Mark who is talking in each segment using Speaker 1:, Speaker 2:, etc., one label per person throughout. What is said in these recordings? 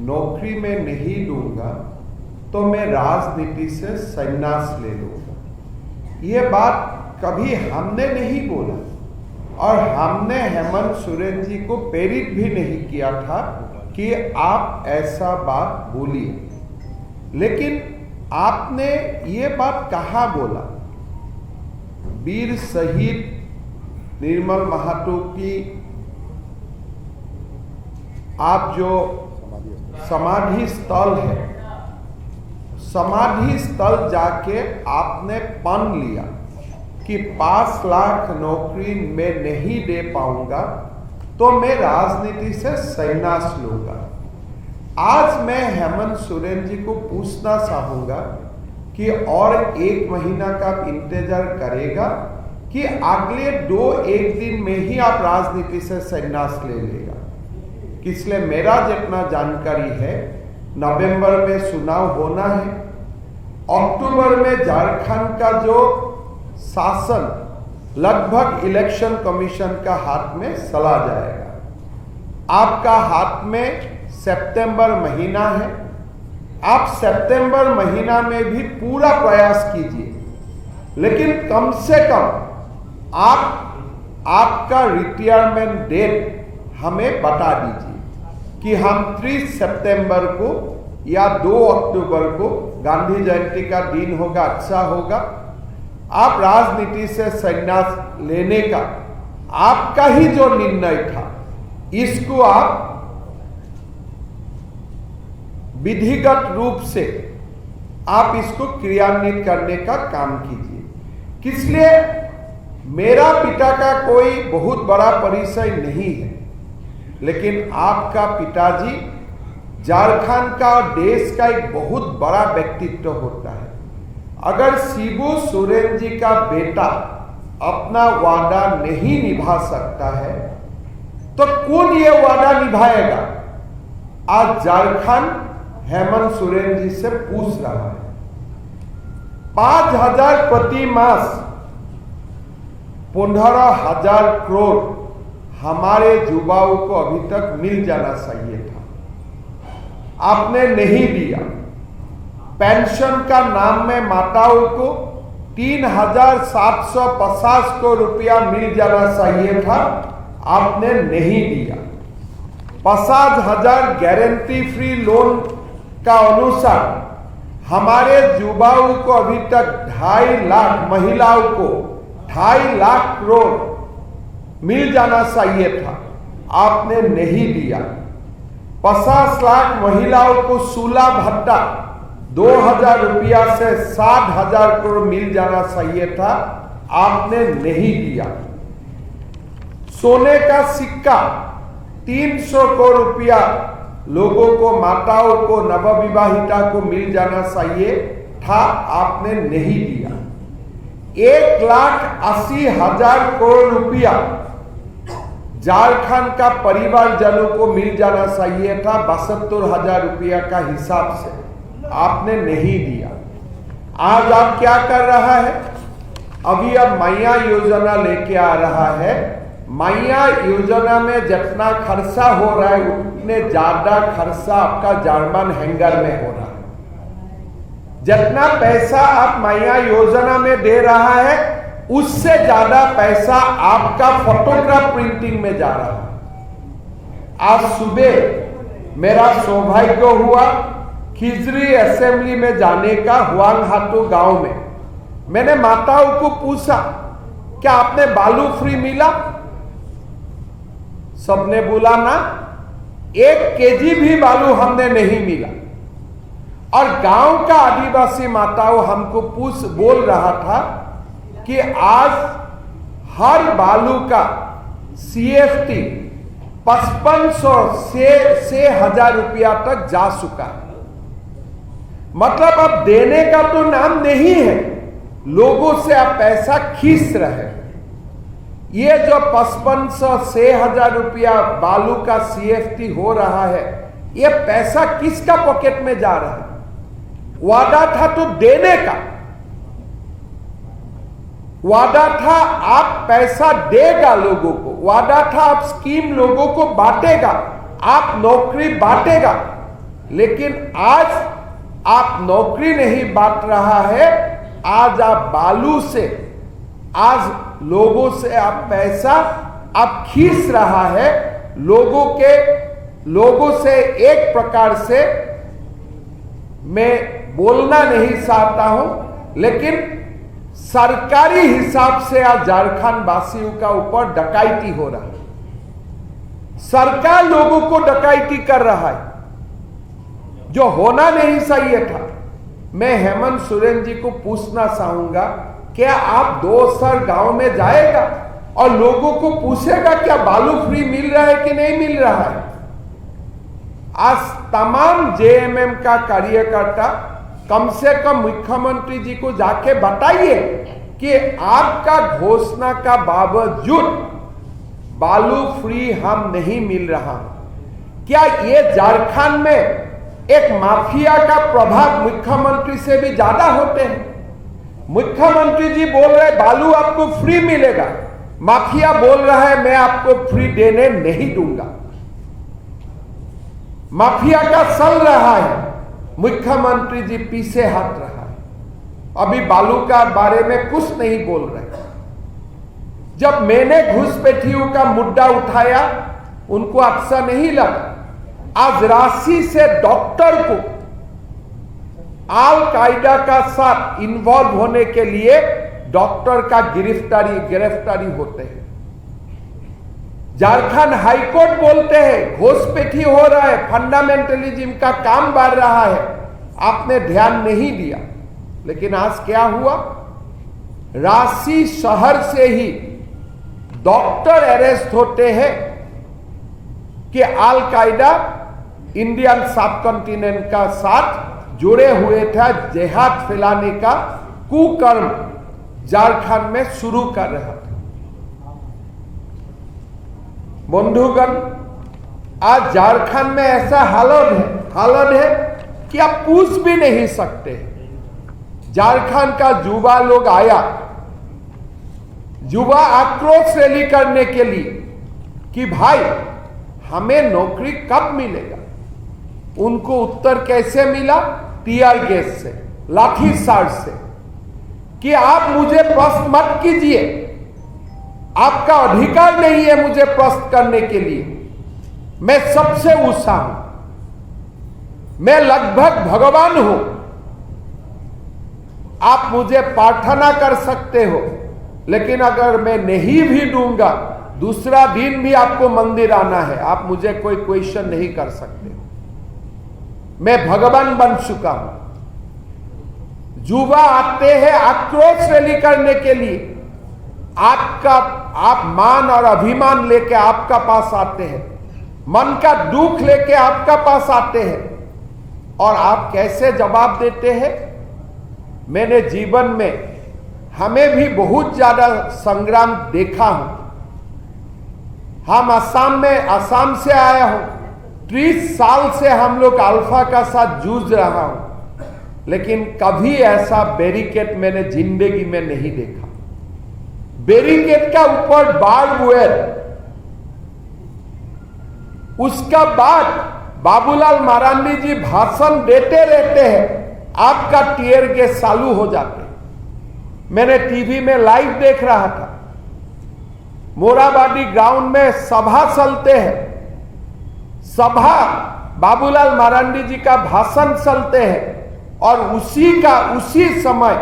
Speaker 1: नौकरी में नहीं लूंगा तो मैं राजनीति से संन्यास ले लूंगा। ये बात कभी हमने नहीं बोला और हमने हेमंत सोरेन जी को प्रेरित भी नहीं किया था कि आप ऐसा बात बोलिए। लेकिन आपने ये बात कहाँ बोला? वीर शहीद निर्मल महतो की आप जो समाधि स्थल है, समाधि स्थल जाके आपने पन लिया कि 5 लाख नौकरी में नहीं दे पाऊंगा तो मैं राजनीति से संन्यास लूंगा। आज मैं हेमंत सोरेन जी को पूछना चाहूंगा कि और 1 महीना का इंतजार करेगा कि अगले 2-1 दिन में ही आप राजनीति से संन्यास ले लेगा। इसलिए मेरा जितना जानकारी है नवंबर में चुनाव होना है, अक्टूबर में झारखंड का जो शासन लगभग इलेक्शन कमीशन का हाथ में चला जाएगा। आपका हाथ में सितंबर महीना है, आप सितंबर महीना में भी पूरा प्रयास कीजिए, लेकिन कम से कम आपका रिटायरमेंट डेट हमें बता दीजिए कि हम 3 सितंबर को या 2 अक्टूबर को, गांधी जयंती का दिन होगा, अच्छा होगा, आप राजनीति से संन्यास लेने का आपका ही जो निर्णय था इसको आप विधिगत रूप से आप इसको क्रियान्वित करने का काम कीजिए। इसलिए मेरा पिता का कोई बहुत बड़ा परिचय नहीं है, लेकिन आपका पिताजी झारखंड का और देश का एक बहुत बड़ा व्यक्तित्व होता है। अगर शिबू सोरेन जी का बेटा अपना वादा नहीं निभा सकता है तो कौन ये वादा निभाएगा? आज झारखंड हेमंत सोरेन जी से पूछ रहा है। 5,000 प्रति मास 15,000 करोड़ हमारे युवाओं को अभी तक मिल जाना चाहिए था, आपने नहीं दिया। पेंशन का नाम में माताओं को 3,750 करोड़ रुपया मिल जाना चाहिए था, आपने नहीं दिया। 50,000 गारंटी फ्री लोन का अनुसार हमारे युवाओं को अभी तक 2.5 लाख, महिलाओं को 2.5 लाख करोड़ मिल जाना चाहिए था, आपने नहीं दिया। 50 लाख महिलाओं को 16 भत्ता 2,000 रुपया से 60,000 करोड़ मिल जाना चाहिए था, आपने नहीं दिया। सोने का सिक्का 300 करोड़ रुपया लोगों को, माताओं को, नवविवाहिता को मिल जाना चाहिए था, आपने नहीं दिया। 1,80,000 करोड़ रुपया झारखंड का परिवारजनों को मिल जाना चाहिए था 72,000 रुपया का हिसाब से, आपने नहीं दिया। आज आप क्या कर रहा है? अभी अब मैया योजना लेके आ रहा है। मैया योजना में जितना खर्चा हो रहा है उतने ज्यादा खर्चा आपका जर्मन हैंगर में हो रहा है। जितना पैसा आप मैया योजना में दे रहा है उससे ज्यादा पैसा आपका फोटोग्राफ प्रिंटिंग में जा रहा है। आज सुबह मेरा सौभाग्य हुआ खिजरी असेंबली में जाने का, हुआंगहाटू गांव में। मैंने माताओं को पूछा क्या आपने बालू फ्री मिला? सबने बोला ना, 1 केजी भी बालू हमने नहीं मिला। और गांव का आदिवासी माताओं हमको बोल रहा था कि आज हर बालू का CFT 5,500 से 6,000 रुपया तक जा चुका है। मतलब अब देने का तो नाम नहीं है, लोगों से आप पैसा खींच रहे हैं। ये जो 5,500 6,000 रुपया बालू का CFT हो रहा है, ये पैसा किसका पॉकेट में जा रहा है? वादा था तो देने का, वादा था आप पैसा देगा लोगों को, वादा था आप स्कीम लोगों को बांटेगा, आप नौकरी बांटेगा, लेकिन आज आप नौकरी नहीं बांट रहा है, आज आप बालू से, आज लोगों से आप पैसा आप खींच रहा है। लोगों से एक प्रकार से मैं बोलना नहीं चाहता हूं, लेकिन सरकारी हिसाब से आज झारखंड वासियों का ऊपर डकैती हो रहा है। सरकार लोगों को डकैती कर रहा है, जो होना नहीं चाहिए था। मैं हेमंत सोरेन जी को पूछना चाहूंगा, क्या आप 2 सर गांव में जाएगा और लोगों को पूछेगा क्या बालू फ्री मिल रहा है कि नहीं मिल रहा है? आज तमाम जेएमएम का कार्यकर्ता कम से कम मुख्यमंत्री जी को जाके बताइए कि आपका घोषणा का बावजूद बालू फ्री हम नहीं मिल रहा। क्या ये झारखंड में एक माफिया का प्रभाव मुख्यमंत्री से भी ज्यादा होते हैं? मुख्यमंत्री जी बोल रहे बालू आपको फ्री मिलेगा, माफिया बोल रहा है मैं आपको फ्री देने नहीं दूंगा। माफिया का चल रहा है, मुख्यमंत्री जी पीछे हट रहा है, अभी बालू का बारे में कुछ नहीं बोल रहे। जब मैंने घुसपैठियों का मुद्दा उठाया उनको अच्छा नहीं लगा। आज रांची से डॉक्टर को अल कायदा का साथ इन्वॉल्व होने के लिए डॉक्टर का गिरफ्तारी होते हैं। झारखंड हाईकोर्ट बोलते हैं घुसपैठी हो रहा है, फंडामेंटलिज्म का काम बढ़ रहा है, आपने ध्यान नहीं दिया। लेकिन आज क्या हुआ? रांची शहर से ही डॉक्टर अरेस्ट होते हैं कि अल कायदा इंडियन सब कॉन्टिनेंट का साथ जुड़े हुए था, जिहाद फैलाने का कुकर्म झारखंड में शुरू कर रहा था। बंधुगण, आज झारखंड में ऐसा हालत है कि आप पूछ भी नहीं सकते। झारखंड का युवा लोग आया, युवा आक्रोश रैली करने के लिए कि भाई हमें नौकरी कब मिलेगा। उनको उत्तर कैसे मिला? टीयर गैस से, लाठीचार्ज से, कि आप मुझे प्रश्न मत कीजिए, आपका अधिकार नहीं है मुझे प्रश्न करने के लिए, मैं सबसे ऊंचा हूं, मैं लगभग भगवान हूं, आप मुझे प्रार्थना कर सकते हो, लेकिन अगर मैं नहीं भी दूंगा, दूसरा दिन भी आपको मंदिर आना है, आप मुझे कोई क्वेश्चन नहीं कर सकते। मैं भगवान बन चुका हूं। युवा आते हैं आक्रोश रैली करने के लिए, आप मान और अभिमान लेके आपका पास आते हैं, मन का दुख लेके आपका पास आते हैं, और आप कैसे जवाब देते हैं? मैंने जीवन में हमें भी बहुत ज्यादा संग्राम देखा हूं। हम असम से आया हूं, 30 साल से हम लोग अल्फा का साथ जूझ रहा हूं, लेकिन कभी ऐसा बैरिकेड मैंने जिंदगी में नहीं देखा। बैरिकेड का ऊपर बार्ब वायर, उसका बाद बाबूलाल मरांडी जी भाषण देते रहते हैं, आपका टीयर गैस चालू हो जाते हैं। मैंने टीवी में लाइव देख रहा था, मोराबादी ग्राउंड में सभा चलते हैं, सभा बाबूलाल मरांडी जी का भाषण चलते हैं, और उसी समय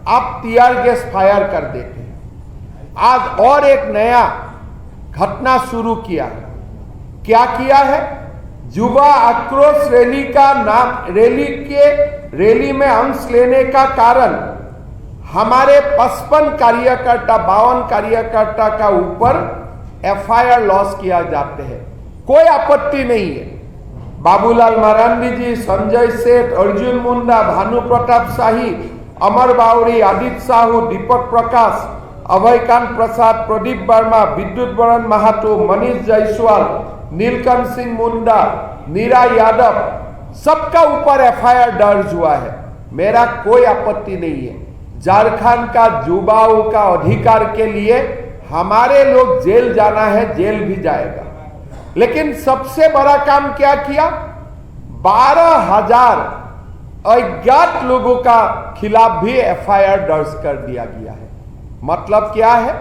Speaker 1: आप टीयर गैस फायर कर देते हैं। आज और एक नया घटना शुरू किया। क्या किया है? युवा आक्रोश रैली का नाम, रैली में अंश लेने का कारण हमारे 55 कार्यकर्ता 52 कार्यकर्ता का ऊपर एफआईआर लॉस किया जाते हैं। कोई आपत्ति नहीं है। बाबूलाल मरांडी जी, संजय सेठ, अर्जुन मुंडा, भानु प्रताप शाही, अमर बावरी, आदित्य साहू, दीपक प्रकाश, अभयकांत प्रसाद, प्रदीप वर्मा, विद्युत बरन महातो, मनीष जायसवाल, नीलकंठ सिंह मुंडा, मीरा यादव, सबका ऊपर एफआईआर दर्ज हुआ है। मेरा कोई आपत्ति नहीं है। झारखंड का युवाओं का अधिकार के लिए हमारे लोग जेल जाना है, जेल भी जाएगा। लेकिन सबसे बड़ा काम क्या किया? 12,000 अज्ञात लोगों का खिलाफ भी एफआईआर दर्ज कर दिया गया है। मतलब क्या है?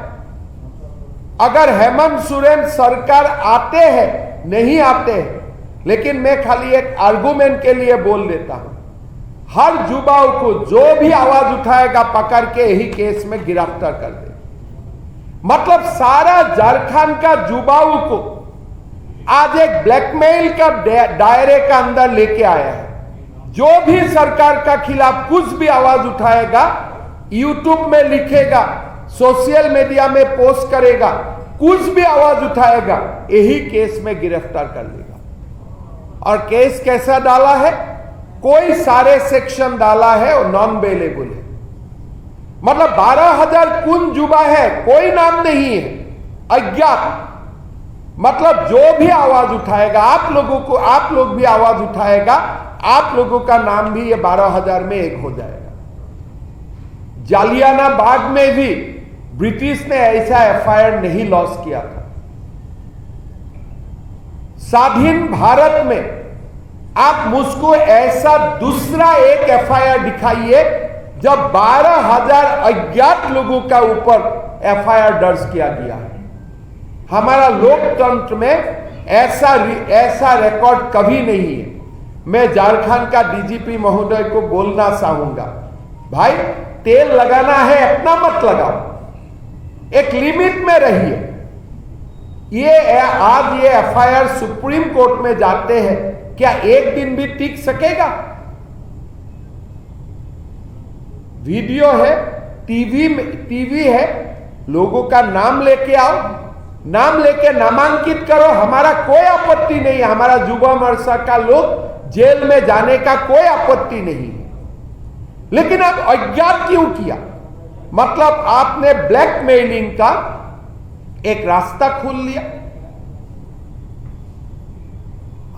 Speaker 1: अगर हेमंत सोरेन सरकार आते हैं, नहीं आते हैं, लेकिन मैं खाली एक आर्गुमेंट के लिए बोल देता हूं, हर युवाओं को जो भी आवाज उठाएगा पकड़ के यही केस में गिरफ्तार कर दे। मतलब सारा झारखंड का युवाओं को आज एक ब्लैकमेल का दायरे का अंदर लेके आया है। जो भी सरकार का खिलाफ कुछ भी आवाज उठाएगा, यूट्यूब में लिखेगा, सोशल मीडिया में पोस्ट करेगा, कुछ भी आवाज उठाएगा, यही केस में गिरफ्तार कर लेगा। और केस कैसा डाला है? कोई सारे सेक्शन डाला है और नॉन बेलेबल है। मतलब 12,000 कुन युवा है, कोई नाम नहीं है, अज्ञात। मतलब जो भी आवाज उठाएगा, आप लोग भी आवाज उठाएगा, आप लोगों का नाम भी ये 12,000 में एक हो जाएगा। जालियाना बाग में भी ब्रिटिश ने ऐसा एफआईआर नहीं लॉन्च किया था। स्वाधीन भारत में आप मुझको ऐसा दूसरा एक एफआईआर दिखाइए जब 12,000 अज्ञात लोगों का ऊपर एफआईआर दर्ज किया गया है। हमारा लोकतंत्र में ऐसा रिकॉर्ड कभी नहीं है। मैं झारखंड का डीजीपी महोदय को बोलना चाहूंगा, भाई तेल लगाना है अपना मत लगाओ, एक लिमिट में रहिए। आज ये एफआईआर सुप्रीम कोर्ट में जाते हैं, क्या एक दिन भी टिक सकेगा? वीडियो है, टीवी है, लोगों का नाम लेके आओ, नाम लेके नामांकित करो, हमारा कोई आपत्ति नहीं है। हमारा युवा मोर्चा का लोग जेल में जाने का कोई आपत्ति नहीं है, लेकिन अब अज्ञात क्यों किया? मतलब आपने ब्लैकमेलिंग का एक रास्ता खोल लिया।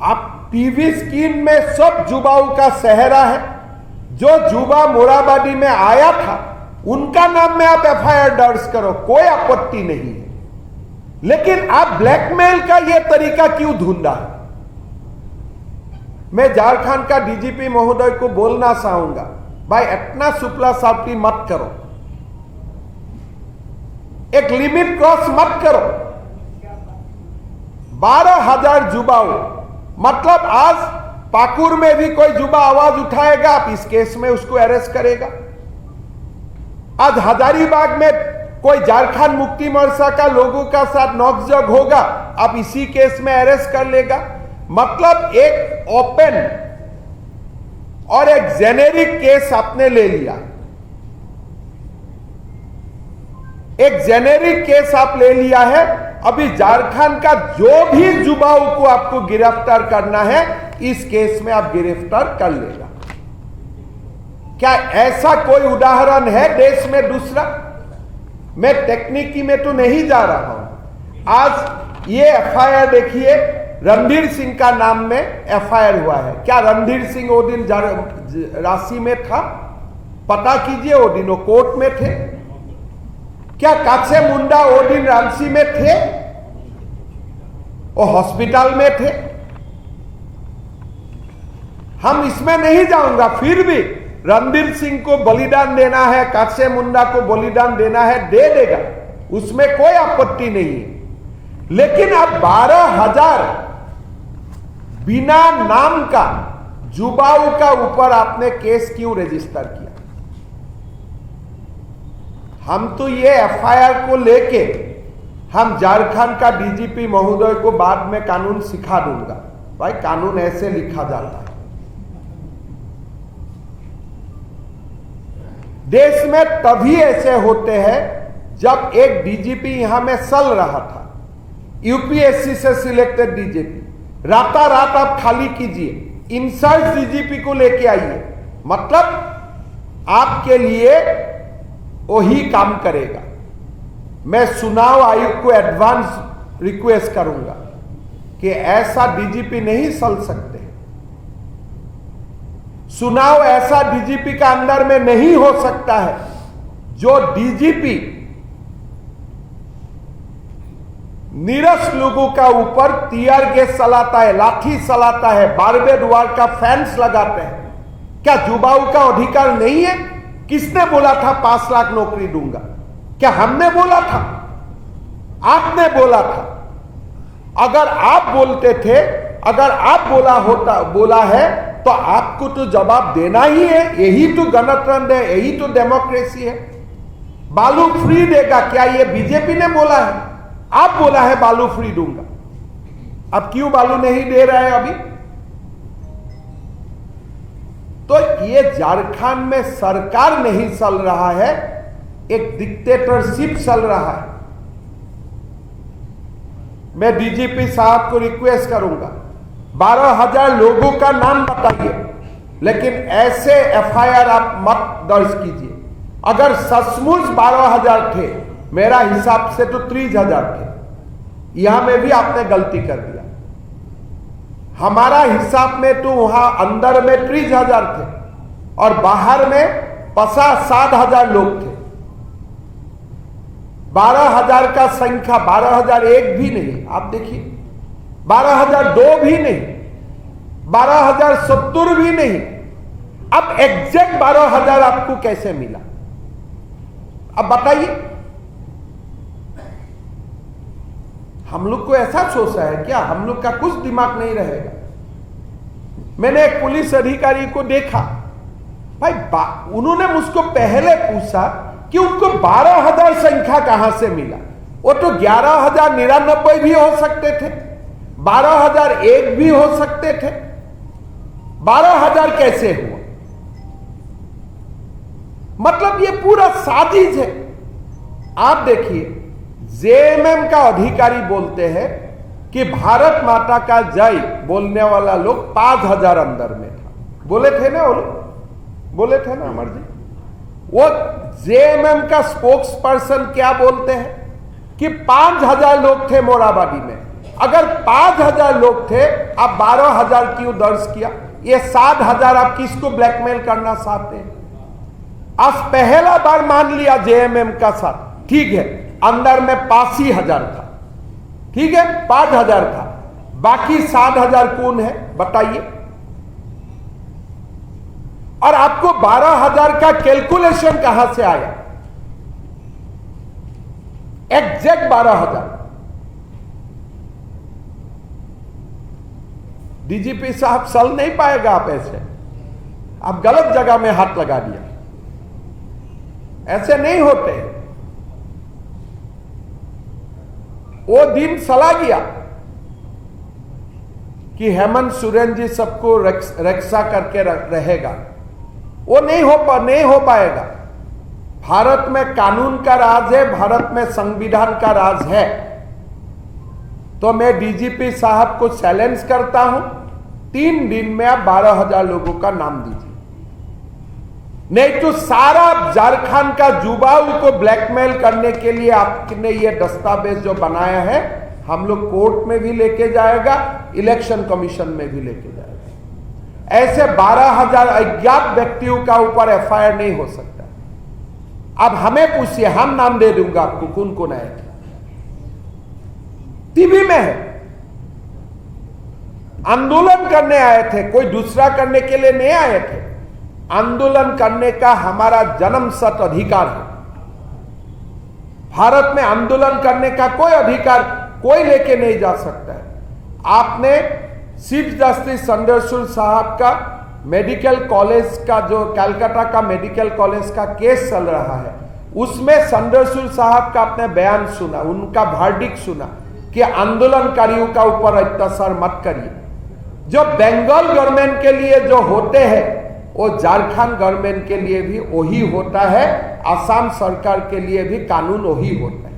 Speaker 1: आप टीवी स्क्रीन में सब युवाओं का सेहरा है। जो युवा मोराबादी में आया था उनका नाम में आप एफआईआर दर्ज करो, कोई आपत्ति नहीं है, लेकिन आप ब्लैकमेल का यह तरीका क्यों ढूंढा है? मैं झारखंड का डीजीपी महोदय को बोलना चाहूंगा, भाई इतना सुपला सापटी मत करो, एक लिमिट क्रॉस मत करो। 12,000 युवाओं, मतलब आज पाकुड़ में भी कोई युवा आवाज उठाएगा, आप इस केस में उसको अरेस्ट करेगा। आज हजारीबाग में कोई झारखंड मुक्ति मोर्चा का लोगों का साथ नोकझोंक होगा, आप इसी केस में अरेस्ट कर लेगा। मतलब एक ओपन और एक जेनेरिक केस आपने ले लिया, एक जेनेरिक केस आप ले लिया है। अभी झारखंड का जो भी युवाओं को आपको गिरफ्तार करना है, इस केस में आप गिरफ्तार कर लेगा। क्या ऐसा कोई उदाहरण है देश में दूसरा? मैं टेक्निकी में तो नहीं जा रहा हूं। आज ये एफआईआर देखिए, रणधीर सिंह का नाम में एफआईआर हुआ है। क्या रणधीर सिंह वो दिन रांची में था? पता कीजिए, वो दिन वो कोर्ट में थे। क्या काचे मुंडा वो दिन रांची में थे? वो हॉस्पिटल में थे। हम इसमें नहीं जाऊंगा, फिर भी रणधीर सिंह को बलिदान देना है, काचे मुंडा को बलिदान देना है, दे देगा, उसमें कोई आपत्ति नहीं है। लेकिन अब 12,000 बिना नाम का युवाओं का ऊपर आपने केस क्यों रजिस्टर किया? हम तो ये एफआईआर को लेके हम झारखंड का डीजीपी महोदय को बाद में कानून सिखा दूंगा, भाई कानून ऐसे लिखा जाता है। देश में तभी ऐसे होते हैं जब एक डीजीपी यहां में चल रहा था, यूपीएससी से सिलेक्टेड डीजीपी, रातारात आप खाली कीजिए, इंसर्ट डीजीपी को लेके आइए, मतलब आपके लिए वही काम करेगा। मैं चुनाव आयोग को एडवांस रिक्वेस्ट करूंगा कि ऐसा डीजीपी नहीं चल सकते। चुनाव ऐसा डीजीपी का अंदर में नहीं हो सकता है जो डीजीपी नीरस लोगों का ऊपर टीयर गैस चलाता है, लाठी चलाता है, बारबेड वार का फैंस लगाते हैं। क्या युवाओं का अधिकार नहीं है? किसने बोला था 5 लाख नौकरी दूंगा? क्या हमने बोला था? आपने बोला था। अगर आप बोलते थे, अगर आप बोला है तो आपको तो जवाब देना ही है। यही तो गणतंत्र है, यही तो डेमोक्रेसी है। बालू फ्री देगा, क्या ये बीजेपी ने बोला है? आप बोला है बालू फ्री दूंगा। अब क्यों बालू नहीं दे रहे हैं अभी? तो ये झारखंड में सरकार नहीं चल रहा है, एक डिक्टेटरशिप चल रहा है। मैं डीजीपी साहब को रिक्वेस्ट करूंगा, 12,000 लोगों का नाम बताइए, लेकिन ऐसे एफआईआर आप मत दर्ज कीजिए। अगर सचमुच 12,000 थे, मेरा हिसाब से तो 30,000 थे। यहां में भी आपने गलती कर दिया। हमारा हिसाब में तो वहां अंदर में 30,000 थे और बाहर में 50-60,000 लोग थे। 12,000 का संख्या 12,001 भी नहीं। आप देखिए, 12,002 भी नहीं, 12,070 भी नहीं। अब एग्जैक्ट 12,000 आपको कैसे मिला? अब बताइए। हम लोग को ऐसा सोचा है क्या? हम लोग का कुछ दिमाग नहीं रहेगा। मैंने एक पुलिस अधिकारी को देखा, भाई उन्होंने मुझको पहले पूछा कि उनको 12,000 संख्या कहां से मिला। वो तो 11,099 भी हो सकते थे, 12,001 भी हो सकते थे। 12,000 कैसे हुआ? मतलब ये पूरा साजिश है। आप देखिए, जेएमएम का अधिकारी बोलते हैं कि भारत माता का जय बोलने वाला लोग 5,000 अंदर में था। बोले थे ना वो लोग, बोले थे ना अमर जी। वो जेएमएम का स्पोक्स पर्सन क्या बोलते हैं कि 5,000 लोग थे मोराबादी में। अगर 5,000 लोग थे, आप 12,000 क्यों दर्ज किया? ये 7,000 आप किसको ब्लैकमेल करना चाहते हैं? आज पहला बार मान लिया जेएमएम का साथ, ठीक है, अंदर में 85,000 था, ठीक है, 5,000 था, बाकी 7,000 कौन है बताइए? और आपको 12,000 का कैलकुलेशन कहां से आया? एग्जैक्ट 12,000। डीजीपी साहब चल नहीं पाएगा आप ऐसे। आप गलत जगह में हाथ लगा दिया। ऐसे नहीं होते। वो दिन चला गया कि हेमंत सोरेन जी सबको रक्षा करके रहेगा। वो नहीं हो पाएगा। भारत में कानून का राज है, भारत में संविधान का राज है। तो मैं डीजीपी साहब को चैलेंज करता हूं, 3 दिन में आप 12,000 लोगों का नाम दीजिए, नहीं तो सारा झारखंड का युवाओं को ब्लैकमेल करने के लिए आपने ये दस्तावेज जो बनाया है, हम लोग कोर्ट में भी लेके जाएगा, इलेक्शन कमीशन में भी लेके जाएगा। ऐसे 12,000 अज्ञात व्यक्तियों का ऊपर एफआईआर नहीं हो सकता। अब हमें पूछिए, हम नाम दे दूंगा आपको कौन कौन आए थे। टीवी में है, आंदोलन करने आए थे, कोई दूसरा करने के लिए नहीं आए थे। आंदोलन करने का हमारा जन्मसिद्ध अधिकार है। भारत में आंदोलन करने का कोई अधिकार कोई लेके नहीं जा सकता है। आपने चीफ जस्टिस चंद्रचूड़ साहब का मेडिकल कॉलेज का, जो कलकत्ता का मेडिकल कॉलेज का केस चल रहा है, उसमें चंद्रचूड़ साहब का आपने बयान सुना, उनका वर्डिक्ट सुना कि आंदोलनकारियों का ऊपर अत्याचार मत करिए। जो बंगाल गवर्नमेंट के लिए जो होते हैं, वो झारखंड गवर्नमेंट के लिए भी वही होता है, असम सरकार के लिए भी कानून वही होता है।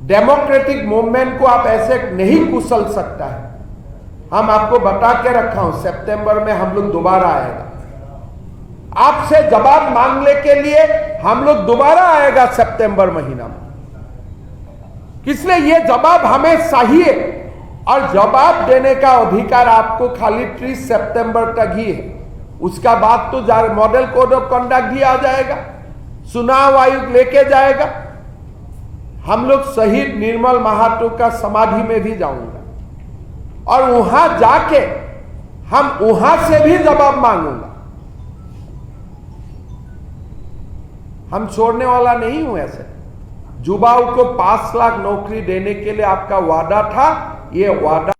Speaker 1: डेमोक्रेटिक मूवमेंट को आप ऐसे नहीं कुचल सकता है। हम आपको बता के रखा हूं, सितंबर में हम लोग दोबारा आएगा, आपसे जवाब मांगने के लिए हम लोग दोबारा आएगा सितंबर महीना में। इसलिए ये जवाब हमें चाहिए, और जवाब देने का अधिकार आपको खाली 30 सितंबर तक ही है। उसका बाद तो मॉडल कोड ऑफ कंडक्ट भी आ जाएगा, चुनाव आयोग लेके जाएगा। हम लोग शहीद निर्मल महातो का समाधि में भी जाऊंगा और वहां जाके हम वहां से भी जवाब मांगूंगा। हम छोड़ने वाला नहीं हूं। ऐसे युवाओं को 5 लाख नौकरी देने के लिए आपका वादा था, ये वादा